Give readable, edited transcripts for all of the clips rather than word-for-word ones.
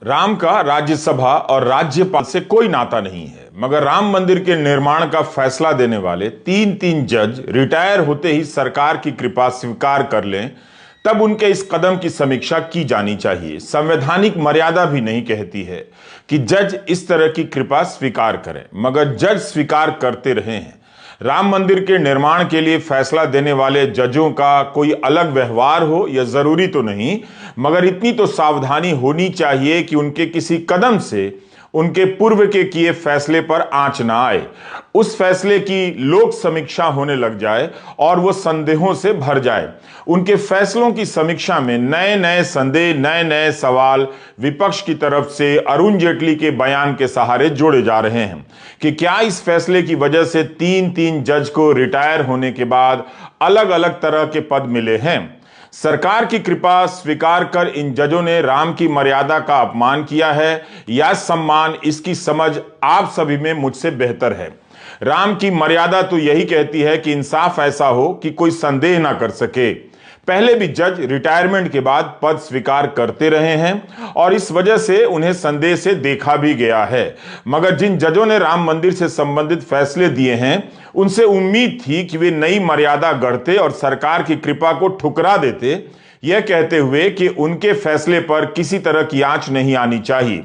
राम का राज्यसभा और राज्यपाल से कोई नाता नहीं है, मगर राम मंदिर के निर्माण का फैसला देने वाले तीन तीन जज रिटायर होते ही सरकार की कृपा स्वीकार कर लें, तब उनके इस कदम की समीक्षा की जानी चाहिए। संवैधानिक मर्यादा भी नहीं कहती है कि जज इस तरह की कृपा स्वीकार करें, मगर जज स्वीकार करते रहे हैं। राम मंदिर के निर्माण के लिए फैसला देने वाले जजों का कोई अलग व्यवहार हो यह जरूरी तो नहीं, मगर इतनी तो सावधानी होनी चाहिए कि उनके किसी कदम से उनके पूर्व के किए फैसले पर आंच ना आए, उस फैसले की लोक समीक्षा होने लग जाए और वो संदेहों से भर जाए। उनके फैसलों की समीक्षा में नए नए संदेह, नए नए सवाल विपक्ष की तरफ से अरुण जेटली के बयान के सहारे जोड़े जा रहे हैं कि क्या इस फैसले की वजह से तीन तीन जज को रिटायर होने के बाद अलग अलग तरह के पद मिले हैं। सरकार की कृपा स्वीकार कर इन जजों ने राम की मर्यादा का अपमान किया है या सम्मान, इसकी समझ आप सभी में मुझसे बेहतर है। राम की मर्यादा तो यही कहती है कि इंसाफ ऐसा हो कि कोई संदेह ना कर सके। पहले भी जज रिटायरमेंट के बाद पद स्वीकार करते रहे हैं और इस वजह से उन्हें संदेह से देखा भी गया है, मगर जिन जजों ने राम मंदिर से संबंधित फैसले दिए हैं उनसे उम्मीद थी कि वे नई मर्यादा गढ़ते और सरकार की कृपा को ठुकरा देते, यह कहते हुए कि उनके फैसले पर किसी तरह की आंच नहीं आनी चाहिए।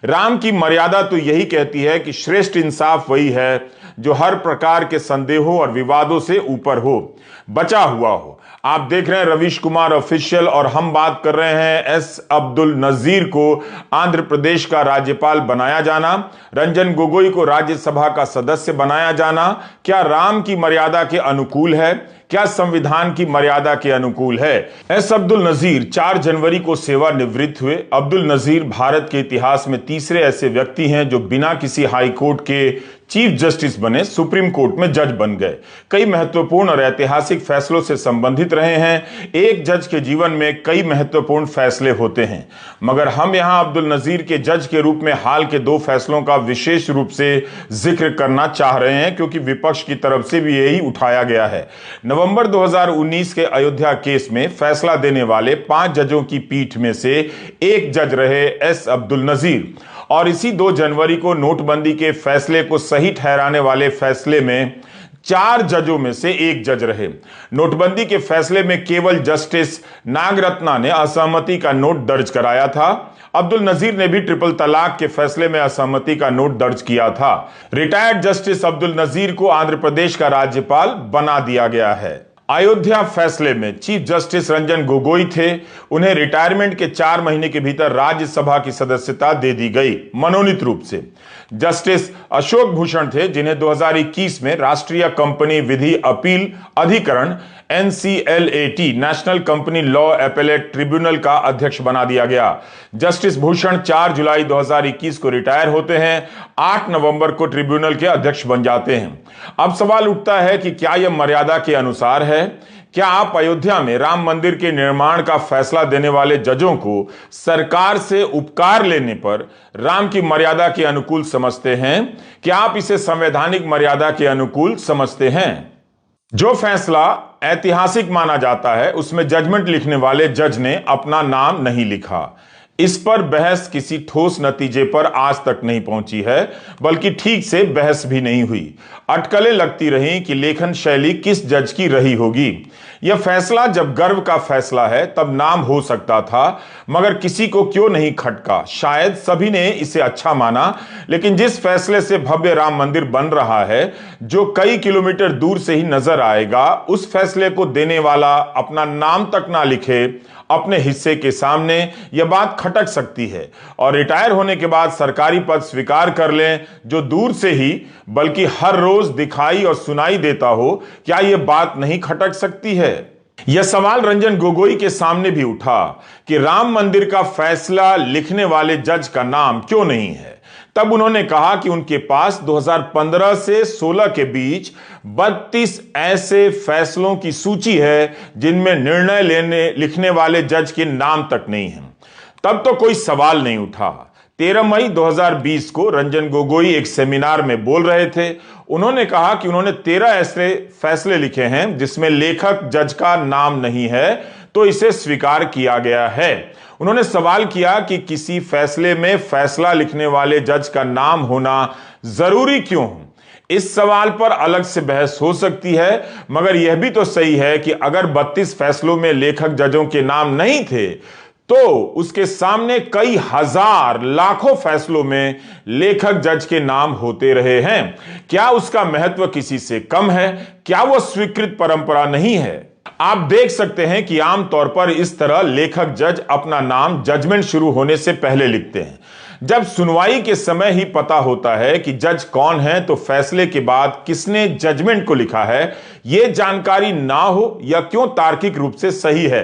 राम की मर्यादा तो यही कहती है कि श्रेष्ठ इंसाफ वही है जो हर प्रकार के संदेहों और विवादों से ऊपर हो, बचा हुआ हो। आप देख रहे हैं रवीश कुमार ऑफिशियल और हम बात कर रहे हैं एस अब्दुल नजीर को आंध्र प्रदेश का राज्यपाल बनाया जाना, रंजन गोगोई को राज्यसभा का सदस्य बनाया जाना क्या राम की मर्यादा के अनुकूल है, क्या संविधान की मर्यादा के अनुकूल है। एस अब्दुल नजीर 4 जनवरी को सेवानिवृत्त हुए। अब्दुल नजीर भारत के इतिहास में तीसरे ऐसे व्यक्ति हैं जो बिना किसी हाई कोर्ट के चीफ जस्टिस बने सुप्रीम कोर्ट में जज बन गए। कई महत्वपूर्ण और ऐतिहासिक फैसलों से संबंधित रहे हैं। एक जज के जीवन में कई महत्वपूर्ण फैसले होते हैं, मगर हम यहां अब्दुल नजीर के जज के रूप में हाल के 2 फैसलों का विशेष रूप से जिक्र करना चाह रहे हैं, क्योंकि विपक्ष की तरफ से भी यही उठाया गया है। नवंबर 2019 के अयोध्या केस में फैसला देने वाले 5 जजों की पीठ में से एक जज रहे एस अब्दुल नजीर, और इसी 2 जनवरी को नोटबंदी के फैसले को सही ठहराने वाले फैसले में 4 जजों में से एक जज रहे। नोटबंदी के फैसले में केवल जस्टिस नागरत्ना ने असहमति का नोट दर्ज कराया था। अब्दुल नजीर ने भी ट्रिपल तलाक के फैसले में असहमति का नोट दर्ज किया था। रिटायर्ड जस्टिस अब्दुल नजीर को आंध्र प्रदेश का राज्यपाल बना दिया गया है। अयोध्या फैसले में चीफ जस्टिस रंजन गोगोई थे। उन्हें रिटायरमेंट के 4 महीने के भीतर राज्यसभा की सदस्यता दे दी गई मनोनीत रूप से। जस्टिस अशोक भूषण थे, जिन्हें 2021 में राष्ट्रीय कंपनी विधि अपील अधिकरण NCLAT national company law appellate tribunal का अध्यक्ष बना दिया गया। जस्टिस भूषण 4 जुलाई 2021 को रिटायर होते हैं, 8 नवंबर को ट्रिब्यूनल के अध्यक्ष बन जाते हैं। अब सवाल उठता है कि क्या यह मर्यादा के अनुसार है? क्या आप अयोध्या में राम मंदिर के निर्माण का फैसला देने वाले जजों को सरकार से उपकार लेने पर राम की मर्यादा के अनुकूल समझते हैं? क्या आप इसे संवैधानिक मर्यादा के अनुकूल समझते हैं? जो फैसला ऐतिहासिक माना जाता है उसमें जजमेंट लिखने वाले जज ने अपना नाम नहीं लिखा। इस पर बहस किसी ठोस नतीजे पर आज तक नहीं पहुंची है, बल्कि ठीक से बहस भी नहीं हुई। अटकलें लगती रहीं कि लेखन शैली किस जज की रही होगी। यह फैसला जब गर्व का फैसला है तब नाम हो सकता था, मगर किसी को क्यों नहीं खटका। शायद सभी ने इसे अच्छा माना, लेकिन जिस फैसले से भव्य राम मंदिर बन रहा है, जो कई किलोमीटर दूर से ही नजर आएगा, उस फैसले को देने वाला अपना नाम तक ना लिखे अपने हिस्से के सामने, यह बात खटक सकती है। और रिटायर होने के बाद सरकारी पद स्वीकार कर लें जो दूर से ही बल्कि हर रोज दिखाई और सुनाई देता हो, क्या यह बात नहीं खटक सकती है? यह सवाल रंजन गोगोई के सामने भी उठा कि राम मंदिर का फैसला लिखने वाले जज का नाम क्यों नहीं है। तब उन्होंने कहा कि उनके पास 2015 से 16 के बीच 32 ऐसे फैसलों की सूची है जिनमें निर्णय लिखने वाले जज के नाम तक नहीं है। तब तो कोई सवाल नहीं उठा। 13 मई 2020 को रंजन गोगोई एक सेमिनार में बोल रहे थे। उन्होंने कहा कि उन्होंने 13 ऐसे फैसले लिखे हैं जिसमें लेखक जज का नाम नहीं है, तो इसे स्वीकार किया गया है। उन्होंने सवाल किया कि किसी फैसले में फैसला लिखने वाले जज का नाम होना जरूरी क्यों हो। इस सवाल पर अलग से बहस हो सकती है, मगर यह भी तो सही है कि अगर 32 फैसलों में लेखक जजों के नाम नहीं थे तो उसके सामने कई हजार लाखों फैसलों में लेखक जज के नाम होते रहे हैं। क्या उसका महत्व किसी से कम है? क्या वो स्वीकृत परंपरा नहीं है? आप देख सकते हैं कि आमतौर पर इस तरह लेखक जज अपना नाम जजमेंट शुरू होने से पहले लिखते हैं। जब सुनवाई के समय ही पता होता है कि जज कौन है, तो फैसले के बाद किसने जजमेंट को लिखा है यह जानकारी ना हो या क्यों तार्किक रूप से सही है।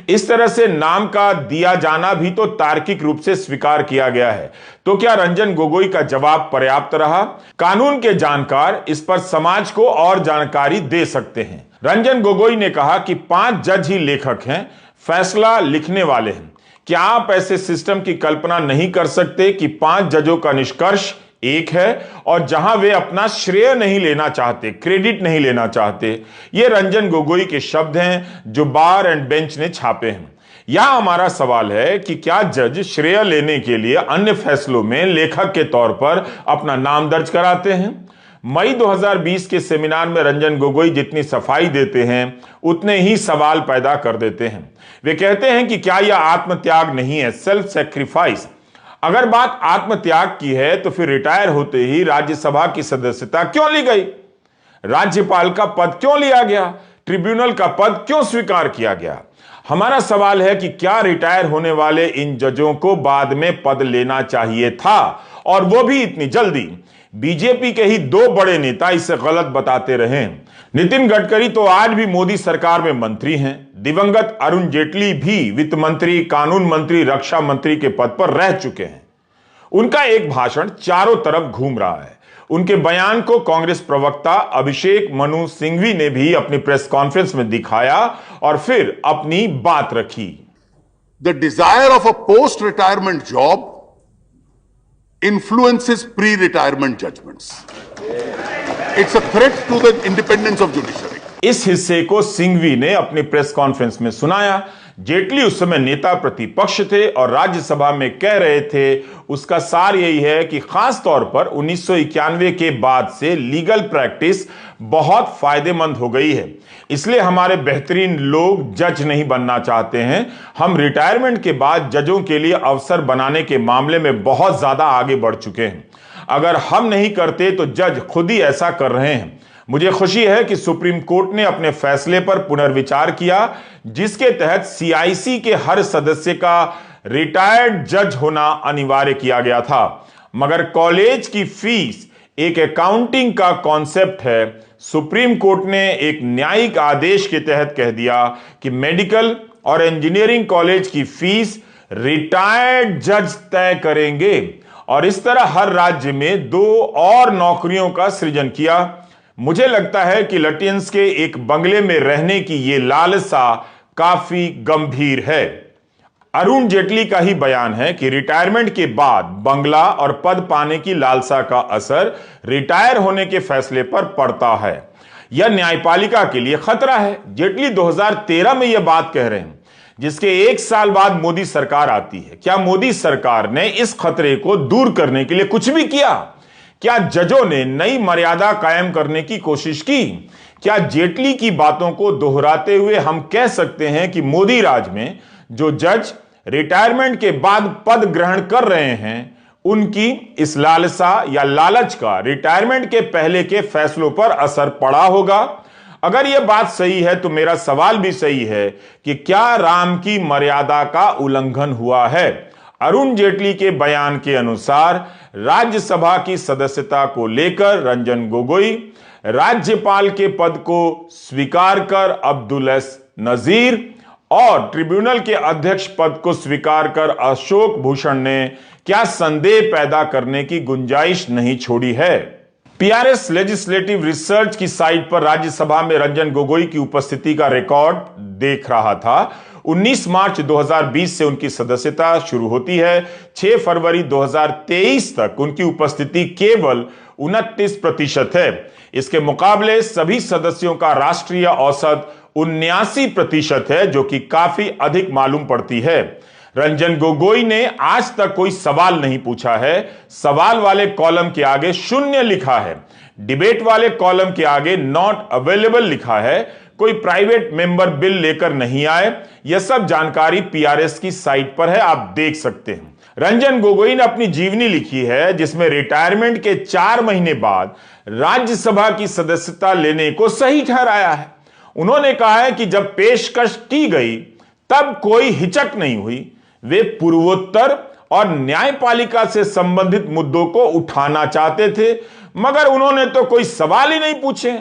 इस तरह से नाम का दिया जाना भी तो तार्किक रूप से स्वीकार किया गया है। तो क्या रंजन गोगोई का जवाब पर्याप्त रहा? कानून के जानकार इस पर समाज को और जानकारी दे सकते हैं। रंजन गोगोई ने कहा कि 5 जज ही लेखक हैं, फैसला लिखने वाले हैं। क्या आप ऐसे सिस्टम की कल्पना नहीं कर सकते कि 5 जजों का निष्कर्ष एक है और जहां वे अपना श्रेय नहीं लेना चाहते, क्रेडिट नहीं लेना चाहते। ये रंजन गोगोई के शब्द हैं जो बार एंड बेंच ने छापे हैं। यहां हमारा सवाल है कि क्या जज श्रेय लेने के लिए अन्य फैसलों में लेखक के तौर पर अपना नाम दर्ज कराते हैं? मई 2020 के सेमिनार में रंजन गोगोई जितनी सफाई देते हैं उतने ही सवाल पैदा कर देते हैं। वे कहते हैं कि क्या यह आत्मत्याग नहीं है, सेल्फ सेक्रीफाइस? अगर बात आत्मत्याग की है तो फिर रिटायर होते ही राज्यसभा की सदस्यता क्यों ली गई? राज्यपाल का पद क्यों लिया गया? ट्रिब्यूनल का पद क्यों स्वीकार किया गया? हमारा सवाल है कि क्या रिटायर होने वाले इन जजों को बाद में पद लेना चाहिए था, और वो भी इतनी जल्दी? बीजेपी के ही 2 बड़े नेता इसे गलत बताते रहे। नितिन गडकरी तो आज भी मोदी सरकार में मंत्री हैं। दिवंगत अरुण जेटली भी वित्त मंत्री, कानून मंत्री, रक्षा मंत्री के पद पर रह चुके हैं। उनका एक भाषण चारों तरफ घूम रहा है। उनके बयान को कांग्रेस प्रवक्ता अभिषेक मनु सिंघवी ने भी अपनी प्रेस कॉन्फ्रेंस में दिखाया और फिर अपनी बात रखी। The desire of a post retirement job influences pre-retirement judgments. It's a threat to the independence of judiciary. इस हिस्से को सिंघवी ने अपनी प्रेस कॉन्फ्रेंस में सुनाया। जेटली उस समय नेता प्रतिपक्ष थे और राज्यसभा में कह रहे थे। उसका सार यही है कि खास तौर पर 1991 के बाद से लीगल प्रैक्टिस बहुत फायदेमंद हो गई है, इसलिए हमारे बेहतरीन लोग जज नहीं बनना चाहते हैं। हम रिटायरमेंट के बाद जजों के लिए अवसर बनाने के मामले में बहुत ज्यादा आगे बढ़ चुके हैं। अगर हम नहीं करते तो जज खुद ही ऐसा कर रहे हैं। मुझे खुशी है कि सुप्रीम कोर्ट ने अपने फैसले पर पुनर्विचार किया, जिसके तहत सीआईसी के हर सदस्य का रिटायर्ड जज होना अनिवार्य किया गया था। मगर कॉलेज की फीस एक अकाउंटिंग का कॉन्सेप्ट है। सुप्रीम कोर्ट ने एक न्यायिक आदेश के तहत कह दिया कि मेडिकल और इंजीनियरिंग कॉलेज की फीस रिटायर्ड जज तय करेंगे, और इस तरह हर राज्य में 2 और नौकरियों का सृजन किया। मुझे लगता है कि लटियंस के एक बंगले में रहने की यह लालसा काफी गंभीर है। अरुण जेटली का ही बयान है कि रिटायरमेंट के बाद बंगला और पद पाने की लालसा का असर रिटायर होने के फैसले पर पड़ता है। यह न्यायपालिका के लिए खतरा है। जेटली 2013 में यह बात कह रहे हैं, जिसके 1 साल बाद मोदी सरकार आती है। क्या मोदी सरकार ने इस खतरे को दूर करने के लिए कुछ भी किया? क्या जजों ने नई मर्यादा कायम करने की कोशिश की? क्या जेटली की बातों को दोहराते हुए हम कह सकते हैं कि मोदी राज में जो जज रिटायरमेंट के बाद पद ग्रहण कर रहे हैं, उनकी इस लालसा या लालच का रिटायरमेंट के पहले के फैसलों पर असर पड़ा होगा? अगर यह बात सही है तो मेरा सवाल भी सही है कि क्या राम की मर्यादा का उल्लंघन हुआ है? अरुण जेटली के बयान के अनुसार राज्यसभा की सदस्यता को लेकर रंजन गोगोई राज्यपाल के पद को स्वीकार कर अब्दुल एस नजीर और ट्रिब्यूनल के अध्यक्ष पद को स्वीकार कर अशोक भूषण ने क्या संदेह पैदा करने की गुंजाइश नहीं छोड़ी है। पीआरएस लेजिस्लेटिव रिसर्च की साइट पर राज्यसभा में रंजन गोगोई की उपस्थिति का रिकॉर्ड देख रहा था। 19 मार्च 2020 से उनकी सदस्यता शुरू होती है। 6 फरवरी 2023 तक उनकी उपस्थिति केवल 29% है। इसके मुकाबले सभी सदस्यों का राष्ट्रीय औसत 79% है, जो कि काफी अधिक मालूम पड़ती है। रंजन गोगोई ने आज तक कोई सवाल नहीं पूछा है। सवाल वाले कॉलम के आगे 0 लिखा है, डिबेट वाले कॉलम के आगे नॉट अवेलेबल लिखा है। कोई प्राइवेट मेंबर बिल लेकर नहीं आए। यह सब जानकारी पीआरएस की साइट पर है, आप देख सकते हैं। रंजन गोगोई ने अपनी जीवनी लिखी है, जिसमें रिटायरमेंट के 4 महीने बाद राज्यसभा की सदस्यता लेने को सही ठहराया है। उन्होंने कहा है कि जब पेशकश की गई तब कोई हिचक नहीं हुई। वे पूर्वोत्तर और न्यायपालिका से संबंधित मुद्दों को उठाना चाहते थे, मगर उन्होंने तो कोई सवाल ही नहीं पूछे।